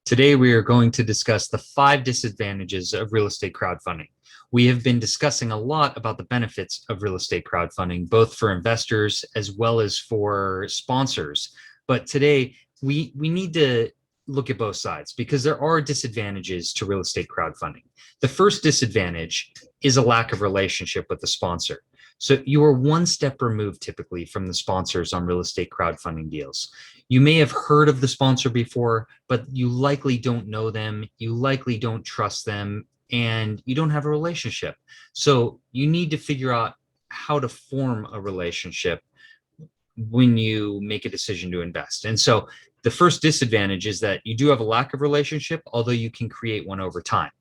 Today, we are going to discuss the 5 disadvantages of real estate crowdfunding. We have been discussing a lot about the benefits of real estate crowdfunding, both for investors as well as for sponsors. But today, we need to look at both sides because there are disadvantages to real estate crowdfunding. The first disadvantage is a lack of relationship with the sponsor. So you are one step removed typically from the sponsors on real estate crowdfunding deals. You may have heard of the sponsor before, but you likely don't know them, you likely don't trust them, and you don't have a relationship. So you need to figure out how to form a relationship when you make a decision to invest. And so the first disadvantage is that you do have a lack of relationship, although you can create one over time.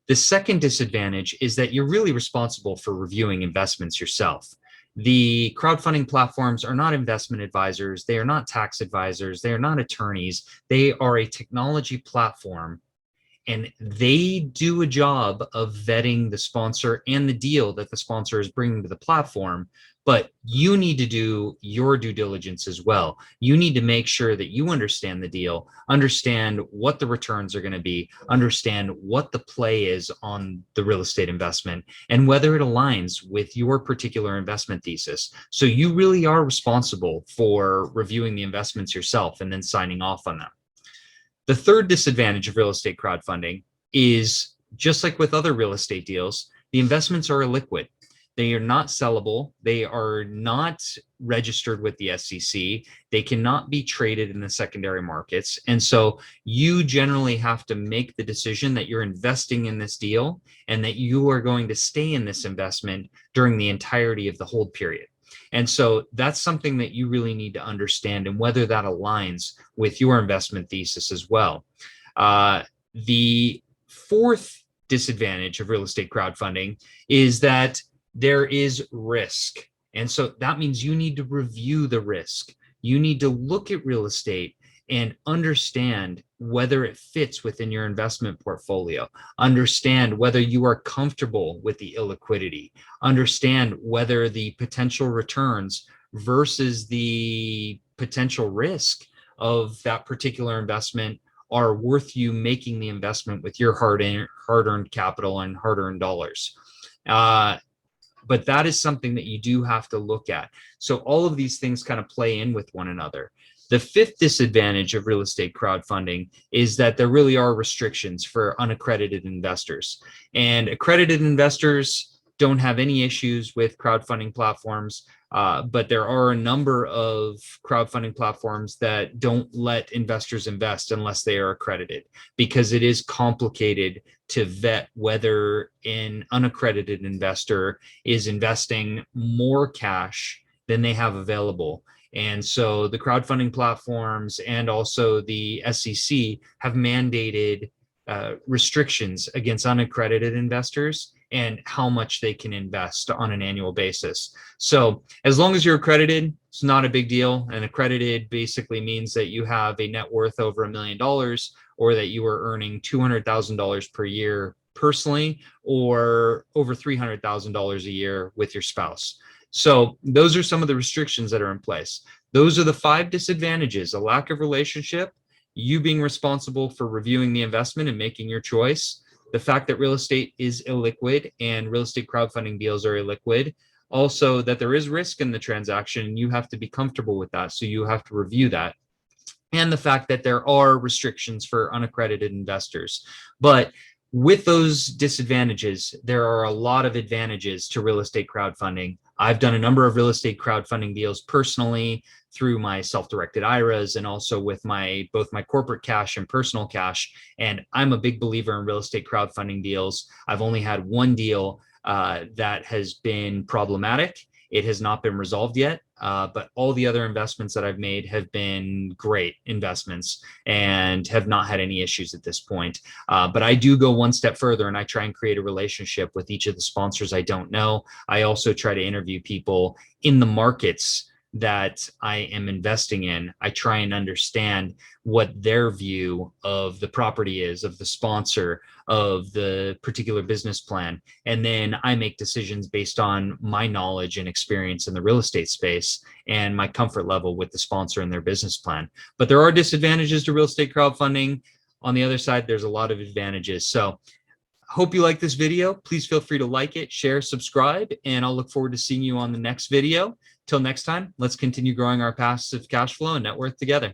The second disadvantage is that you're really responsible for reviewing investments yourself. The crowdfunding platforms are not investment advisors. They are not tax advisors. They are not attorneys. They are a technology platform, and they do a job of vetting the sponsor and the deal that the sponsor is bringing to the platform. But you need to do your due diligence as well. You need to make sure that you understand the deal, understand what the returns are going to be, understand what the play is on the real estate investment, and whether it aligns with your particular investment thesis. So you really are responsible for reviewing the investments yourself and then signing off on them. The third disadvantage of real estate crowdfunding is, just like with other real estate deals, the investments are illiquid. They are not sellable. They are not registered with the SEC. They cannot be traded in the secondary markets. And so you generally have to make the decision that you're investing in this deal and that you are going to stay in this investment during the entirety of the hold period. And so that's something that you really need to understand, and whether that aligns with your investment thesis as well. The fourth disadvantage of real estate crowdfunding is that there is risk. And so that means you need to review the risk. You need to look at real estate and understand whether it fits within your investment portfolio, understand whether you are comfortable with the illiquidity, understand whether the potential returns versus the potential risk of that particular investment are worth you making the investment with your hard-earned capital and hard-earned dollars. But that is something that you do have to look at. So all of these things kind of play in with one another. The fifth disadvantage of real estate crowdfunding is that there really are restrictions for unaccredited investors. And accredited investors don't have any issues with crowdfunding platforms, but there are a number of crowdfunding platforms that don't let investors invest unless they are accredited, because it is complicated to vet whether an unaccredited investor is investing more cash than they have available. And so the crowdfunding platforms and also the SEC have mandated restrictions against unaccredited investors and how much they can invest on an annual basis. So as long as you're accredited, it's not a big deal. And accredited basically means that you have a net worth over $1 million, or that you are earning $200,000 per year personally, or over $300,000 a year with your spouse. So those are some of the restrictions that are in place. Those are the 5 disadvantages: a lack of relationship, you being responsible for reviewing the investment and making your choice, the fact that real estate is illiquid and real estate crowdfunding deals are illiquid, also that there is risk in the transaction and you have to be comfortable with that, so you have to review that, and the fact that there are restrictions for unaccredited investors. But with those disadvantages, there are a lot of advantages to real estate crowdfunding. I've done a number of real estate crowdfunding deals personally through my self-directed IRAs and also with both my corporate cash and personal cash. And I'm a big believer in real estate crowdfunding deals. I've only had one deal that has been problematic. It has not been resolved yet, but all the other investments that I've made have been great investments and have not had any issues at this point. But I do go one step further, and I try and create a relationship with each of the sponsors I don't know. I also try to interview people in the markets that I am investing in. I try and understand what their view of the property is, of the sponsor, of the particular business plan. And then I make decisions based on my knowledge and experience in the real estate space and my comfort level with the sponsor and their business plan. But there are disadvantages to real estate crowdfunding. On the other side, there's a lot of advantages. So hope you like this video. Please feel free to like it, share, subscribe, and I'll look forward to seeing you on the next video. Till next time, let's continue growing our passive cash flow and net worth together.